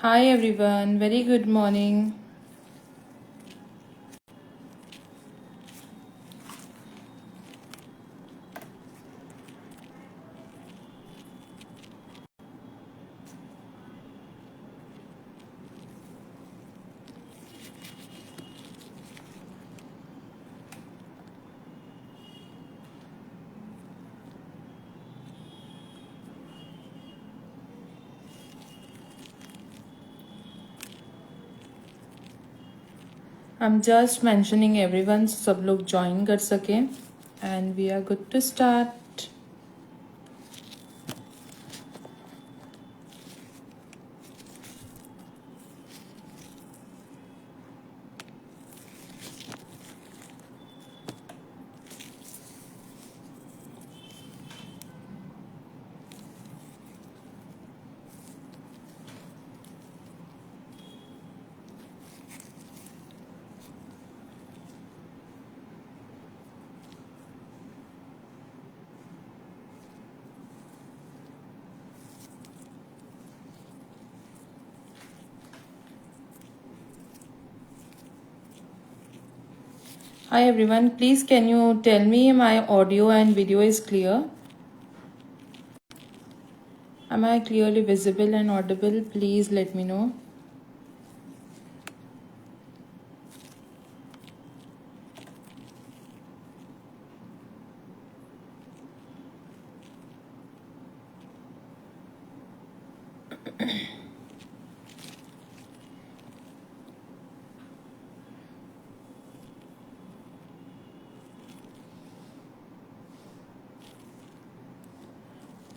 Hi everyone, very good morning. I'm just mentioning everyone so सब लोग join कर सकें and we are good to start. Hi everyone, please can you tell me my audio and video is clear? Am I clearly visible and audible? Please let me know.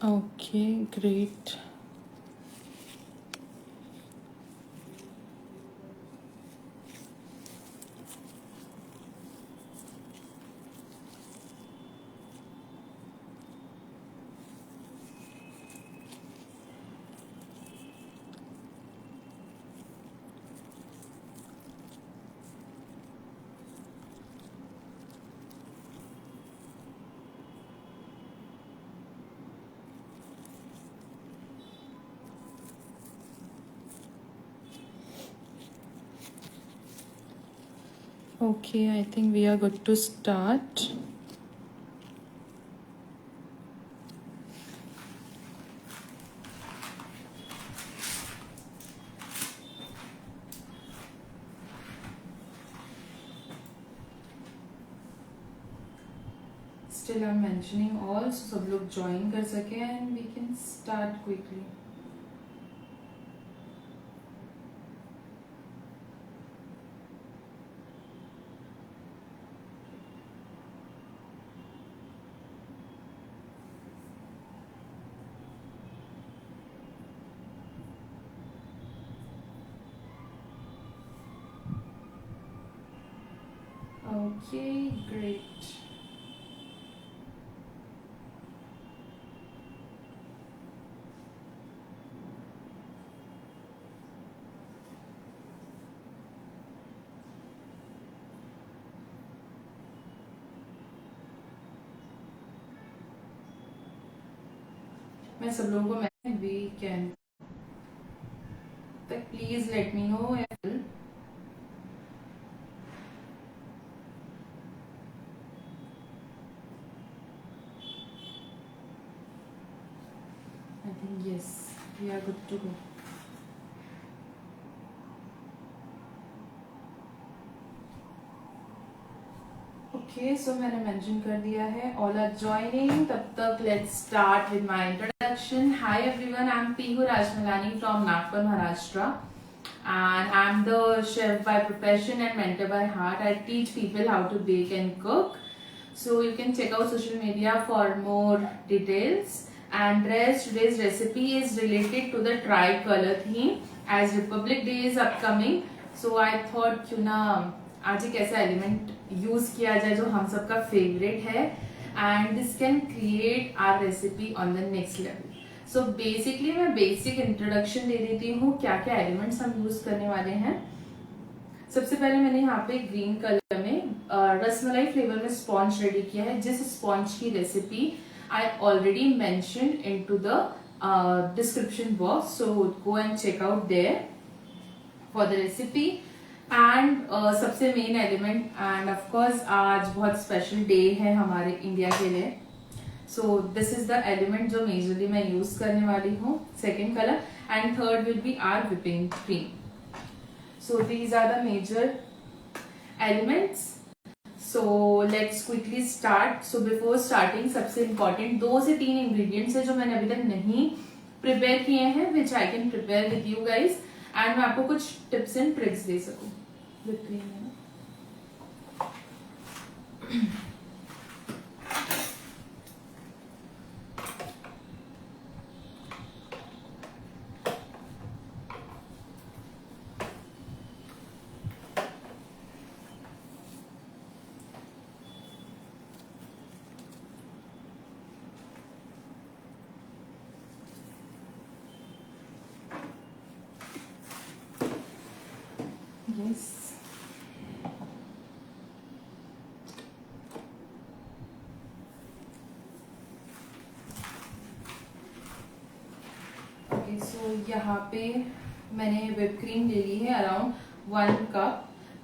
Okay, great. Okay, I think we are good to start. Still I'm mentioning all so सब लोग join कर सकें and we can start quickly. Okay, great. मैं सब लोगों को मैं weekend तक please let me know I think yes we are good to go okay so मैंने मेंशन कर दिया है ऑल आर जॉइनिंग तब तक let's start with my introduction hi everyone I am Pihu Rajmalani from Nagpur Maharashtra and I'm the chef by profession and mentor by heart. I teach people how to bake and cook. So you can check out social media for more details. And rest today's recipe is related to the tri-color theme as Republic Day is upcoming. So I thought क्यों ना आज एक ऐसा element use किया जाए जो हम सबका फेवरेट है and this can create our recipe on the next level. So basically मैं बेसिक इंट्रोडक्शन दे देती हूँ क्या क्या एलिमेंट्स हम यूज करने वाले हैं. सबसे पहले मैंने यहाँ पे ग्रीन कलर में रसमलाई फ्लेवर में स्पॉन्ज रेडी किया है जिस स्पॉन्ज की recipe I already mention into the description box, so go and check out there. For the recipe and सबसे main element and of course आज बहुत स्पेशल डे है हमारे इंडिया के लिए. So this is the element जो majorly मैं use करने वाली हूँ. Second colour and third will be our whipping cream. So these are the major elements. So let's quickly start. So before starting सबसे important 2 से 3 ingredients है जो मैंने अभी तक नहीं प्रिपेयर किए हैं which I can prepare with you guys and मैं आपको कुछ टिप्स एंड ट्रिक्स दे सकूं. Yes. Okay, so यहाँ पे मैंने whipped cream ले ली है around 1 cup.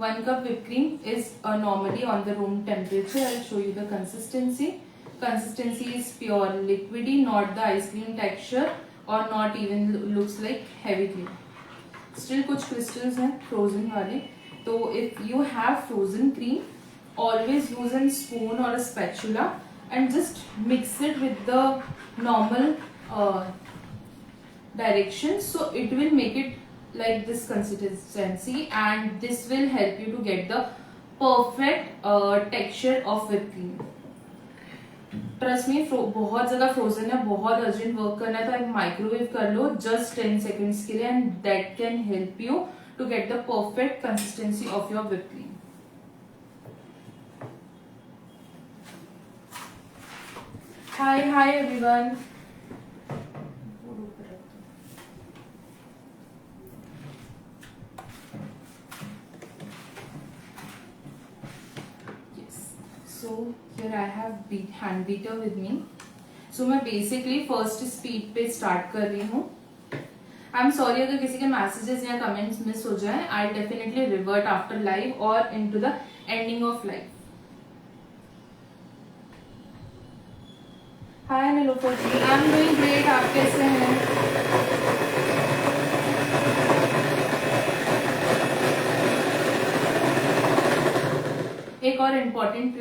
1 cup whipped cream is normally on the room temperature. I'll show you the consistency. Consistency is pure liquidy, not the ice cream texture or not even looks like heavy cream. Still कुछ crystals हैं frozen वाले. तो if you have frozen cream always use an spoon और a spatula and just mix it with the normal direction. So it will make it like this consistency and this will help you to get the perfect texture of whip cream. Trust me बहुत ज्यादा frozen है, बहुत urgent work करना है तो आप microwave कर लो just 10 seconds के लिए and that can help you to get the perfect consistency of your whipped cream. Hi everyone. So here I have hand beater with me. So मैं basically first speed पे start कर रही हूँ. I'm sorry अगर किसी के messages या comments miss हो जाए. I'll definitely revert after live or into the ending of live. Hi Nilofer ji, I'm doing great. आप कैसे हैं? एक और इम्पॉर्टेंट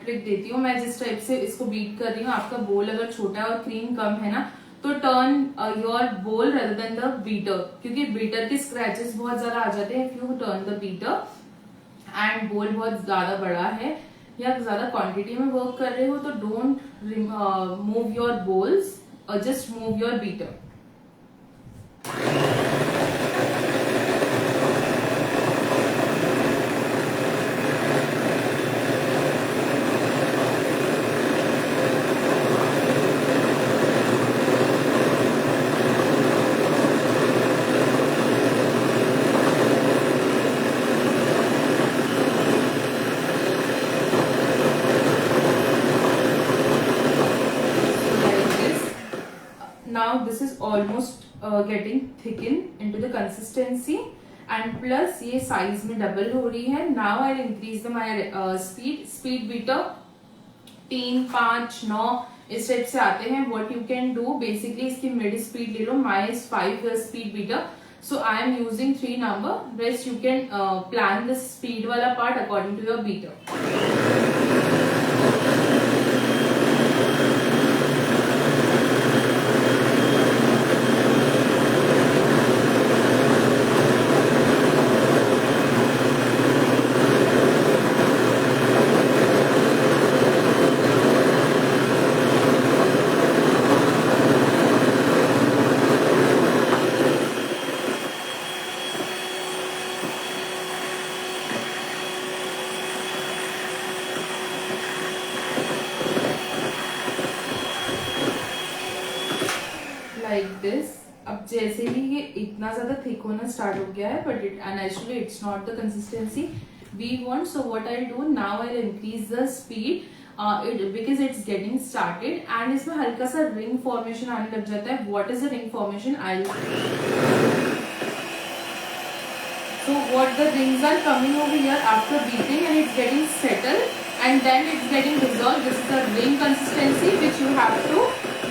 ट्रिक देती हूँ मैं. जिस टाइप से इसको बीट कर रही हूँ, आपका बोल अगर छोटा है और क्रीम कम है ना तो turn your bowl rather than the beater, क्योंकि बीटर के स्क्रैचेस बहुत ज्यादा आ जाते हैं. If you turn the beater and bowl बहुत ज्यादा बड़ा है या ज्यादा क्वांटिटी में वर्क कर रहे हो तो don't move your bowls, just move your beater. Now this is almost getting thickened into the consistency and plus ये size में double हो रही है. Now I'll increase the my speed beater 3, 5, 9 इस टाइप से आते हैं. What you can do basically इसकी mid speed ले लो. My is 5 speed beater, so I am using 3 number. Rest you can plan the speed वाला part according to your beater. like this. अब जैसे ही ये इतना ज्यादा थिक होना स्टार्ट हो गया है, but it naturally it's not the consistency we want. So what I'll do now, I'll increase the speed because it's getting started and इसमें हल्का सा ring formation आने लग जाता है. What is the ring formation? So what the rings are coming over here after beating and it's getting settled and then it's getting dissolved. This is the ring consistency which you have to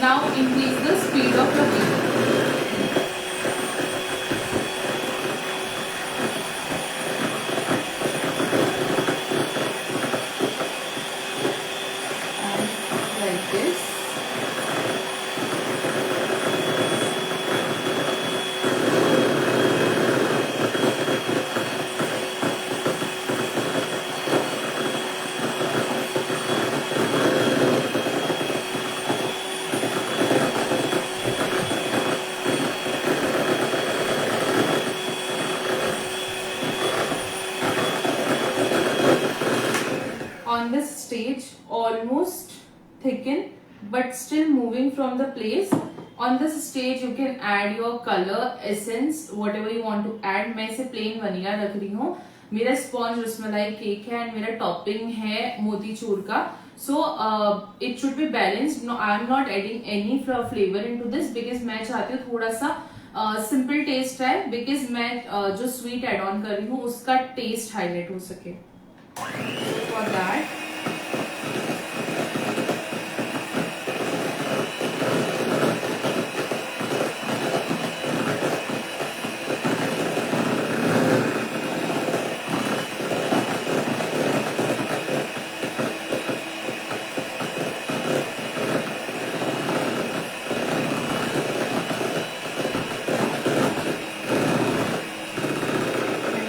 now increase the speed of your beating. And like this. On this stage almost thicken but still moving from the place. On this stage you can add your color, essence, whatever you want to add. मैं इसे plain vanilla रख रही हूँ. मेरा sponge rasmalai cake है and मेरा topping है मोतीचूर का. So it should be balanced. No, I am not adding any flavor into this because मैं चाहती हूँ थोड़ा सा सिंपल टेस्ट है, बिकॉज मैं जो स्वीट एड ऑन कर रही हूँ उसका टेस्ट हाईलाइट हो सके. For that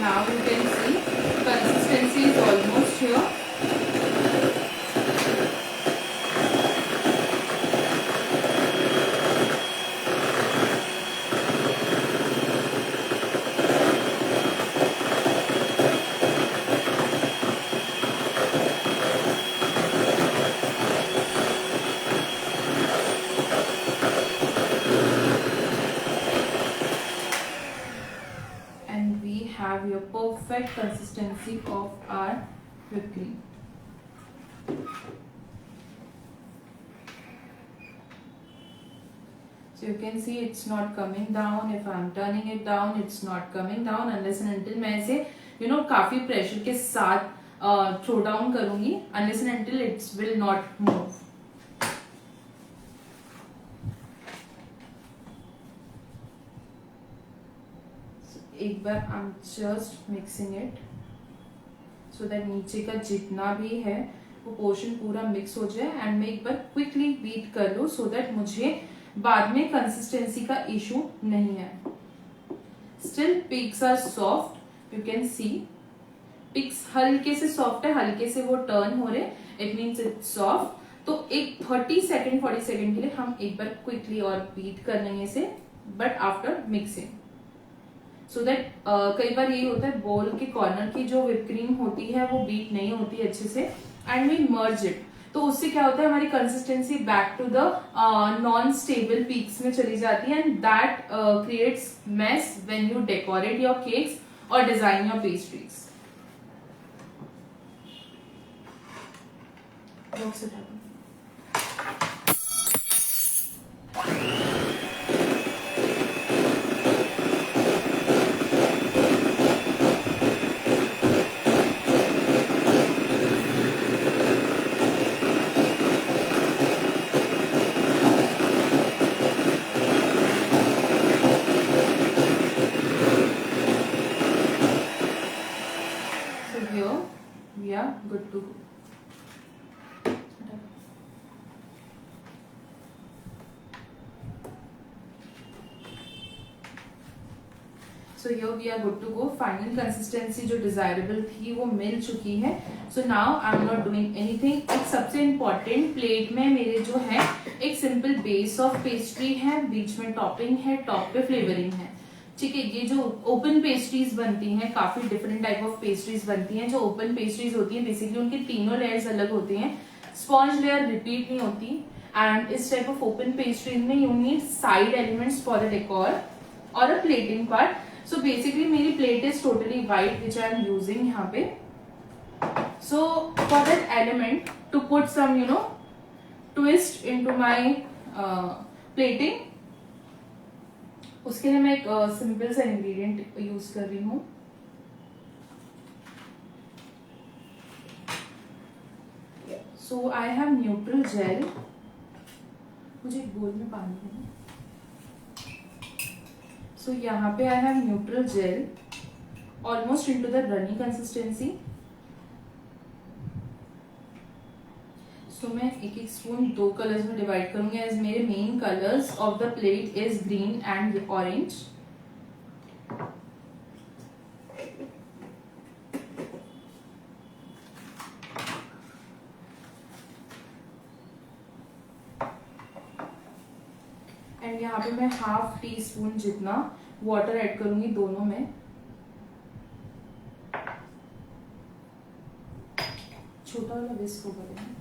now you can see consistency is almost here. And we have your perfect consistency of our whipped cream. So you can see it's not coming down. If I'm turning it down, it's not coming down unless and until मैं इसे काफी pressure के साथ throw down करूंगी. Unless and until it will not move. एक बार I am just mixing it so that नीचे का जितना भी है वो पोर्शन पूरा मिक्स हो जाए एंड मैं एक बार क्विकली बीट कर लूँ सो दैट मुझे बाद में कंसिस्टेंसी का इशू नहीं है. Still peaks are soft, you can see peaks हल्के से सॉफ्ट है, हल्के से वो टर्न हो रहे, इट मीन्स इट्स सॉफ्ट. तो एक 30 सेकेंड 40 सेकेंड के लिए हम एक बार क्विकली और बीट कर लेंगे इसे, but after mixing. So that कई बार यही होता है बोल के कॉर्नर की जो व्हिप क्रीम होती है वो बीट नहीं होती अच्छे से एंड वी मर्ज इट. तो उससे क्या होता है हमारी consistency back to the non stable peaks में चली जाती है and that creates mess when you decorate your cakes और design your pastries. We are good to go. So here we are good to go. Final consistency जो desirable थी वो मिल चुकी है. So now I am not doing anything. एक सबसे important plate में मेरे जो है एक सिंपल बेस ऑफ पेस्ट्री है, बीच में टॉपिंग है, टॉप पे फ्लेवरिंग है. ठीक है, ये जो ओपन पेस्ट्रीज बनती हैं, काफी डिफरेंट टाइप ऑफ पेस्ट्रीज बनती हैं. जो ओपन पेस्ट्रीज होती हैं बेसिकली उनकी तीनों लेयर्स अलग होती हैं, स्पॉन्ज लेयर रिपीट नहीं होती. एंड इस टाइप ऑफ ओपन पेस्ट्रीज में you need side elements for the decor और a plating part. So basically मेरी plate is totally white which I am using यहाँ पे. So for that element to put some twist into my plating, उसके लिए मैं एक simple सा ingredient use कर रही हूँ. So I have neutral gel, मुझे एक बोल में पानी देना। सो यहाँ पे I have neutral gel almost into the runny consistency. So मैं एक एक स्पून दो कलर्स में डिवाइड करूंगी, एज मेरे main colours of the plate is green and orange. And यहाँ पे मैं हाफ टी स्पून जितना वाटर ऐड करूंगी दोनों में। छोटा वाला विस्क होगा ना।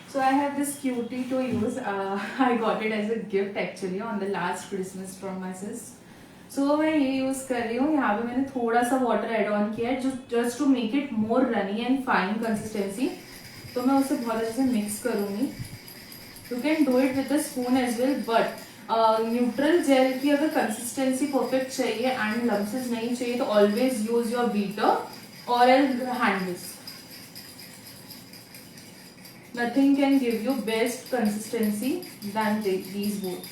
So I have this cutie to use. I got it as a gift actually on the last Christmas from my sis. So मैं ये यूज कर रही हूँ। यहाँ पे मैंने थोड़ा सा वाटर एड ऑन किया है just to make it more runny and fine consistency. तो मैं उसे बहुत अच्छे से मिक्स करूंगी। You can do it with a spoon as well, but neutral gel की अगर कंसिस्टेंसी परफेक्ट चाहिए एंड लम्सेस नहीं चाहिए तो ऑलवेज यूज योर बीटर और hand whisk. Nothing can give you best consistency than these both.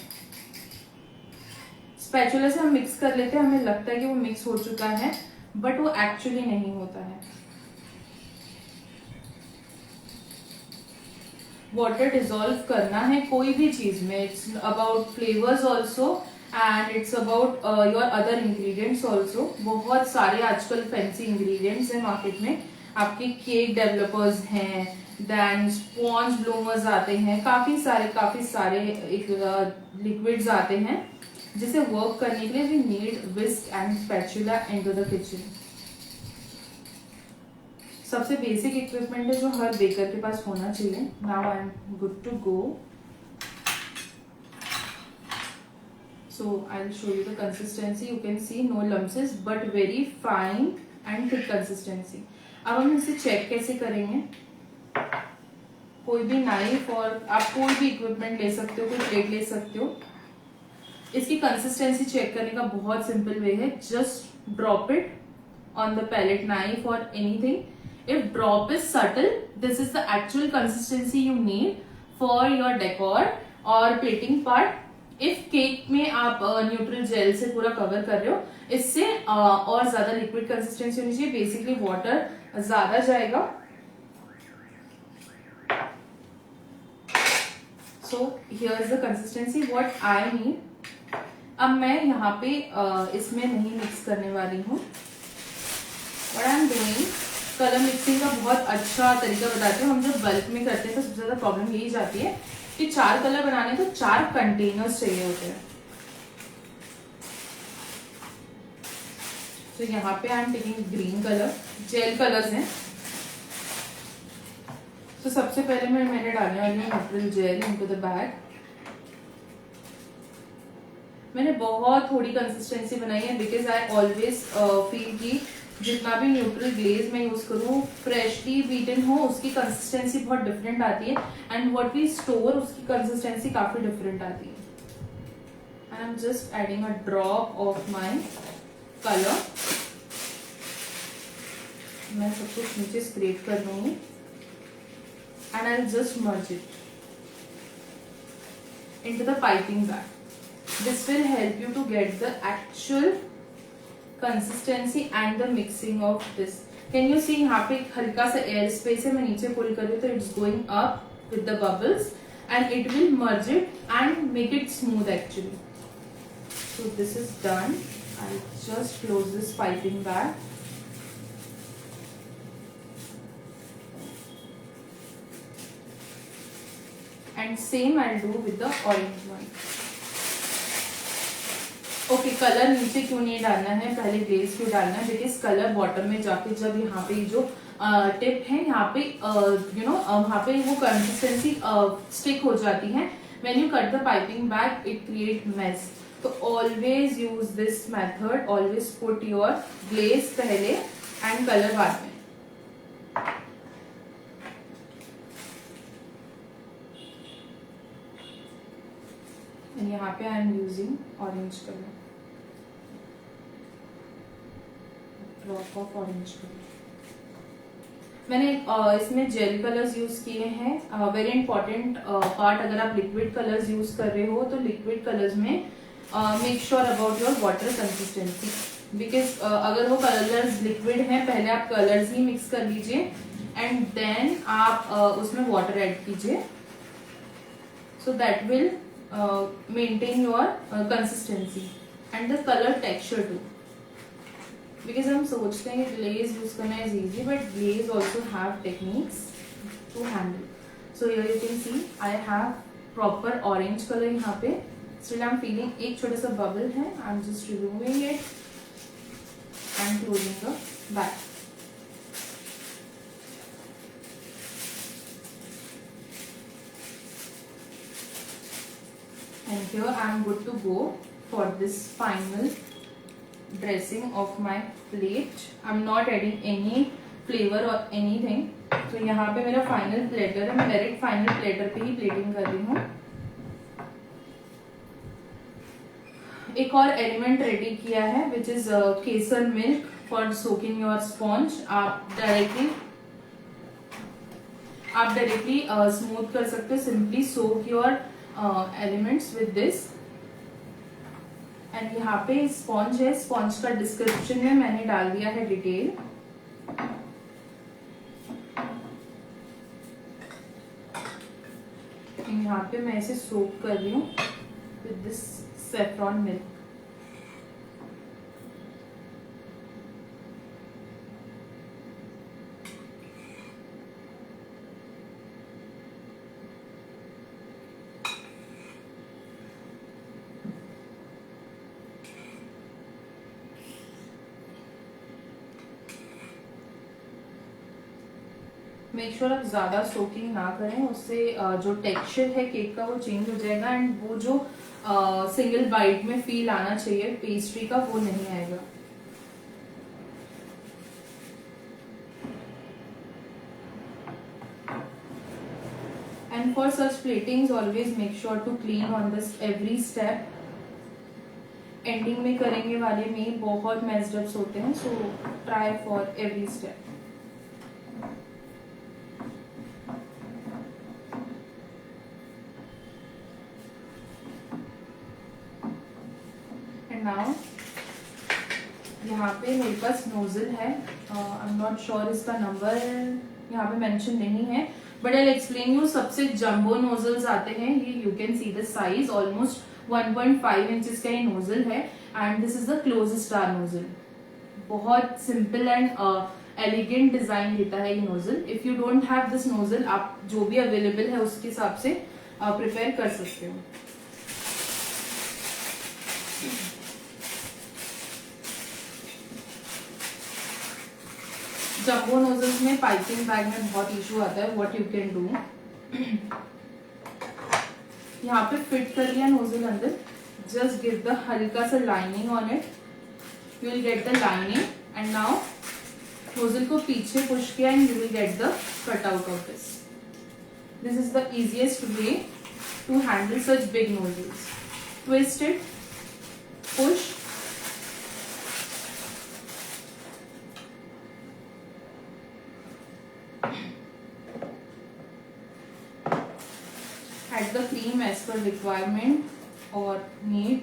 Spatula से हम mix कर लेते हैं, हमें लगता है कि वो मिक्स हो चुका है, बट वो एक्चुअली नहीं होता है। वाटर डिसॉल्व करना है कोई भी चीज में। It's about flavours also and it's about your other ingredients also. बहुत सारे आजकल फैंसी इंग्रेडिएंट्स हैं मार्केट में। आपके केक डेवलपर्स हैं, देन स्पॉन्ज ब्लूमर्स आते हैं, काफी सारे लिक्विड्स आते हैं जिसे वर्क करने के लिए we need whisk and spatula into the kitchen. सबसे बेसिक इक्विपमेंट है जो हर बेकर के पास होना चाहिए। Now I am good to go. So I will show you the consistency. You can see no lumps but very fine and thick consistency. अब हम इसे चेक कैसे करेंगे? कोई भी नाइफ और आप कोई भी इक्विपमेंट ले सकते हो, कोई प्लेट ले सकते हो। इसकी कंसिस्टेंसी चेक करने का बहुत सिंपल वे है। Just drop it on the palette knife और anything. If drop is subtle, this is the actual consistency you need for your decor और प्लेटिंग पार्ट। इफ केक में आप न्यूट्रल जेल से पूरा कवर कर रहे हो, इससे और ज्यादा लिक्विड कंसिस्टेंसी होनी चाहिए। बेसिकली वाटर ज्यादा जाएगा। So here's the consistency what I need. अब मैं यहाँ पे इसमें नहीं मिक्स करने वाली हूँ। What I'm doing, colour mixing का बहुत अच्छा तरीका बताती हूँ। हम जब बल्क में करते हैं तो सबसे ज्यादा प्रॉब्लम यही जाती है कि 4 कलर बनाने तो 4 कंटेनर्स चाहिए होते हैं। तो यहाँ पे I am taking green colour, gel colours हैं। तो सबसे पहले मैंने डालने वाली हूँ neutral gel into the bag. मैंने बहुत थोड़ी कंसिस्टेंसी बनाई है बिकॉज आई ऑलवेज फील कि जितना भी न्यूट्रल ग्लेज मैं यूज करूँ, फ्रेशली बीटन हो, उसकी कंसिस्टेंसी बहुत डिफरेंट आती है एंड व्हाट वी स्टोर उसकी कंसिस्टेंसी काफी डिफरेंट आती है। I am just adding a drop of my colour. मैं सब कुछ नीचे स्प्रेड कर लूंगी and I'll just merge it into the piping bag. This will help you to get the actual consistency and the mixing of this. Can you see यहाँ पे हल्का सा air space है, मैं नीचे pull कर रही हूँ तो it's going up with the bubbles and it will merge it and make it smooth actually. So this is done. I'll just close this piping bag. And same I'll do with the orange one. Okay, colour नीचे क्यों नहीं डालना है, पहले glaze क्यों डालना है? Because colour bottom में जाके जब यहाँ पे जो टिप है यहाँ पे वहाँ पे वो कंसिस्टेंसी स्टिक हो जाती है। When you cut the piping bag it create mess. तो always use this method, always put your glaze पहले एंड कलर बाद में। यहाँ पे I am using orange colour, drop of orange colour. मैंने इसमें जेल कलर्स यूज किए हैं। वेरी इंपॉर्टेंट पार्ट, अगर आप लिक्विड कलर्स यूज कर रहे हो तो लिक्विड कलर्स में make sure about your water consistency, because अगर वो कलर्स लिक्विड हैं, पहले आप कलर्स ही मिक्स कर लीजिए एंड देन आप उसमें वाटर ऐड कीजिए, so that will maintain your consistency and the colour texture too. Because हम सोचते हैं कि ग्लेज यूज करना is easy, but glaze also have techniques to handle. So here you can see I have proper orange colour यहाँ पे। Still I am feeling एक छोटा सा बबल है, I am just removing it and closing the back. And here I am good to go for this final dressing of my plate. I am not adding any flavor or anything. तो यहाँ पे मेरा final platter है, मैं direct final platter पे ही plating कर रही हूँ। एक और एलिमेंट रेडी किया है which is Kesar milk for soaking your sponge. आप डायरेक्टली स्मूथ कर सकते हो, simply soak your elements with this. And यहाँ पे स्पॉन्ज है, स्पॉन्ज का डिस्क्रिप्शन में मैंने डाल दिया है डिटेल। यहाँ पे मैं इसे सोक कर रही हूँ with this saffron milk. Make sure आप ज्यादा सोकिंग ना करें, उससे जो टेक्सचर है केक का वो चेंज हो जाएगा एंड वो जो सिंगल बाइट में फील आना चाहिए पेस्ट्री का वो नहीं आएगा। And for such platings always make sure to clean on this every step. Ending में करेंगे वाले में बहुत मेस्ड अप्स होते हैं, so try for every step. Now यहाँ पे मेरे पास नोजल है, आई एम नॉट श्योर इसका नंबर यहाँ पे मेंशन नहीं है, बट आई एक्सप्लेन यू। सबसे जंबो नोजल्स आते हैं, ये you can see the size, almost 1.5 inches का ये नोजल है and this is the close star nozzle. बहुत सिंपल एंड एलिगेंट डिजाइन देता है ये nozzle. If you don't have this nozzle, आप जो भी अवेलेबल है उसके हिसाब से प्रिपेयर कर सकते हो। जंबो नोजल्स में पाइपिंग बैग में बहुत इशू आता है। व्हाट यू कैन डू, यहाँ पे फिट कर लिया नोजल अंदर, जस्ट गिव द हल्का सा lining on it, you will get the lining and now nozzle को पीछे पुश किया and you will get the cut out of this. This is the easiest way to handle such big nozzles. Twist it, push, add the cream as per requirement or need.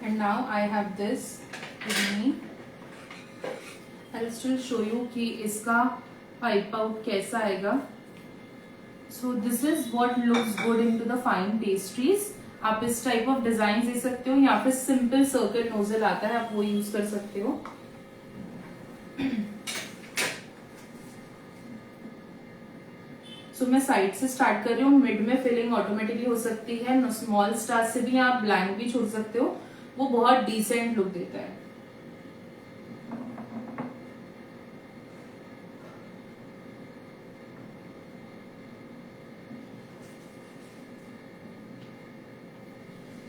And now I have this with me. I'll still show you कि इसका pipe out कैसा आएगा। So this is what looks good into the fine pastries. आप इस type of design दे सकते हो, या फिर सिंपल सर्कल नोजल आता है आप वो यूज कर सकते हो। मैं साइड से स्टार्ट कर रही हूँ, मिड में फिलिंग ऑटोमेटिकली हो सकती है, स्मॉल स्टार से भी आप ब्लैंक भी छोड़ सकते हो, वो बहुत डिसेंट लुक देता है।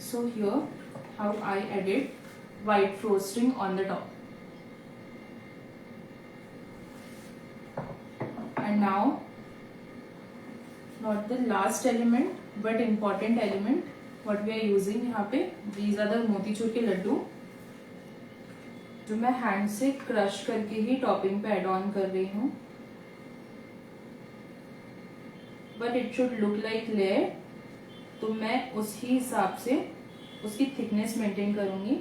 So here how I added white frosting on the top. And now, not the last element but important element what we are using यहाँ पे, these are the मोतीचूर के लड्डू जो मैं हैंड से क्रश करके ही टॉपिंग पे एड ऑन कर रही हूँ. But it should look like layer, तो मैं उसी हिसाब से उसकी थिकनेस मेंटेन करूंगी.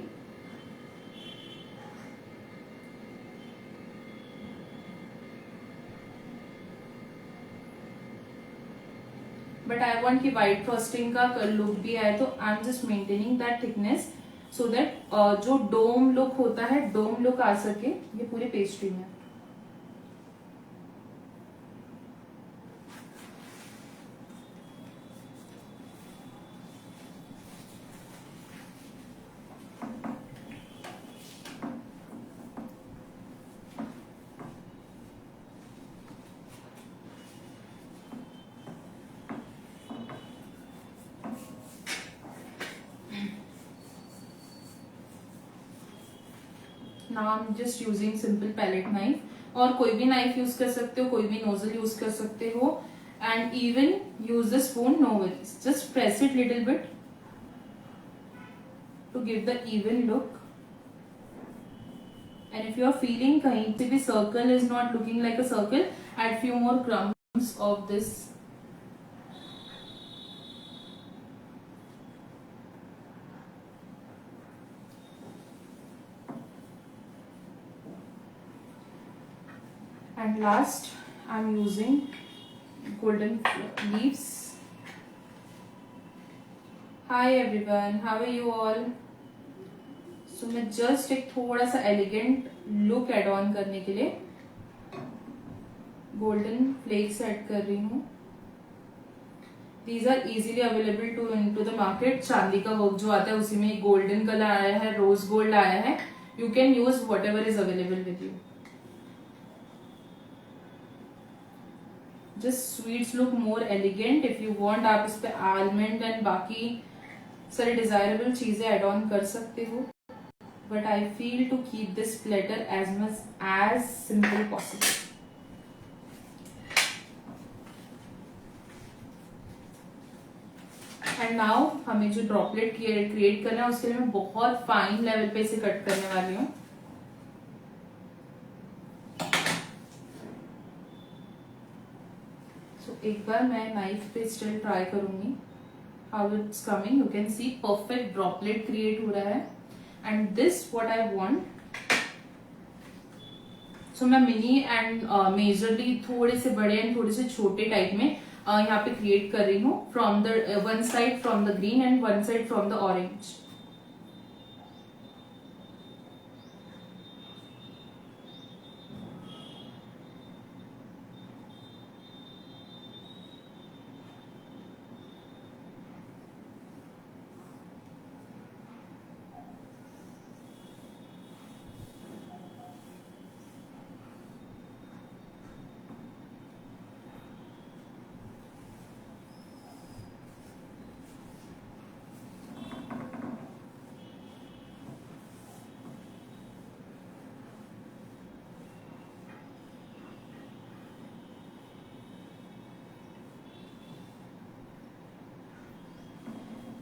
बट आई वॉन्ट कि व्हाइट फ्रॉस्टिंग का लुक भी आए, तो आई am just maintaining that thickness so that जो डोम लुक होता है, डोम लुक आ सके ये पूरी पेस्ट्री में. Now I am just using simple palette knife, और कोई भी नाइफ यूज कर सकते हो, कोई भी नोजल यूज कर सकते हो. And even use the spoon, no worries, just press it little bit to give the even look. And if you are feeling कहीं से भी circle is not looking like a circle, add few more crumbs of this. And last, I'm using golden leaves. Hi everyone, how are you all? So मैं just एक थोड़ा सा elegant look add on करने के लिए golden flakes add कर रही हूँ. These are easily available into the market. चांदी का वर्क जो आता है उसी में golden कलर आया है, rose gold आया है. You can use whatever is available with you. Just sweets look more elegant. If you want आप इस पे आलमंड एंड बाकी सारी डिजायरेबल चीजें एड ऑन कर सकते हो, but I feel to keep this platter as much as simple possible. And now हमें जो ड्रॉपलेट क्रिएट करना है उसके लिए मैं बहुत फाइन लेवल पे इसे कट करने वाली हूँ. एक बार मैं नाइफ पे स्टिल ट्राई करूंगी how it's coming. You can see perfect droplet create हो रहा है. And this what I want. So मैं मिनी एंड मेजरली थोड़े से बड़े एंड थोड़े से छोटे टाइप में यहाँ पे क्रिएट कर रही हूँ. From the one side from the green and one side from the orange.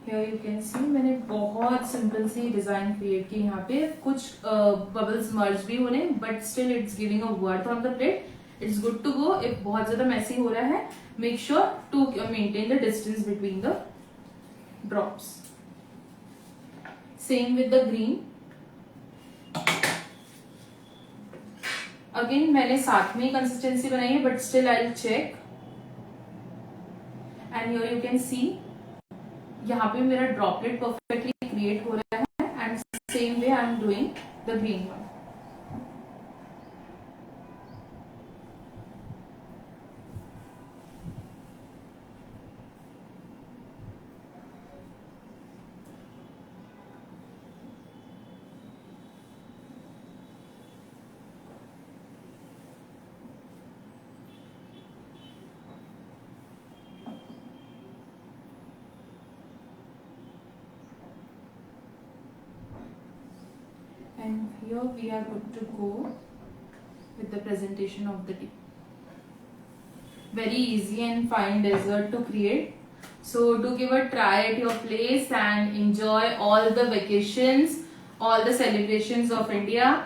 Here you can see मैंने बहुत सिंपल सी डिजाइन क्रिएट की. यहाँ पे कुछ बबल्स मर्ज भी हो रहे हैं, but still it's giving a worth on the plate. It's good to go. If बहुत ज्यादा मैसी हो रहा है, make sure to maintain the distance between the drops. Same with the green. Again मैंने साथ में ही कंसिस्टेंसी बनाई है, but still I will check. And here you can see यहाँ पे मेरा ड्रॉपलेट परफेक्टली क्रिएट हो रहा है. And same way I am doing the green one. here we are good to go with the presentation of the day. Very easy and fine dessert to create. So do give a try at your place and enjoy all the vacations, all the celebrations of India.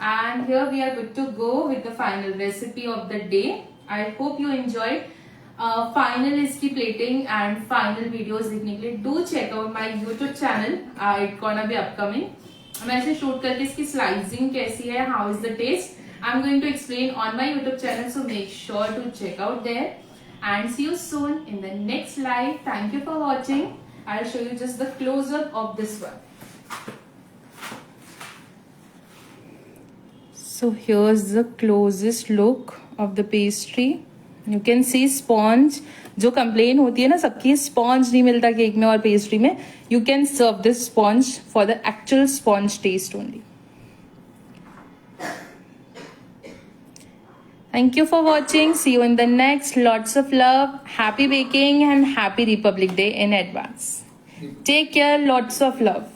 And here we are good to go with the final recipe of the day. I hope you enjoyed. Final इसकी plating and final videos देखने के लिए do check out my YouTube channel. It's gonna be upcoming. मैं ऐसे shoot करके इसकी slicing कैसी है, how is the taste, I'm going to explain on my YouTube channel, so make sure to check out there. And see you soon in the next live. Thank you for watching. I'll show you just the close-up of this one. So here's the closest look of the pastry. You can see sponge. जो complain होती है ना सबकी, sponge नहीं मिलता cake में और pastry में. You can serve this sponge for the actual sponge taste only. Thank you for watching. See you in the next. Lots of love. Happy baking and happy Republic Day in advance. Take care. Lots of love.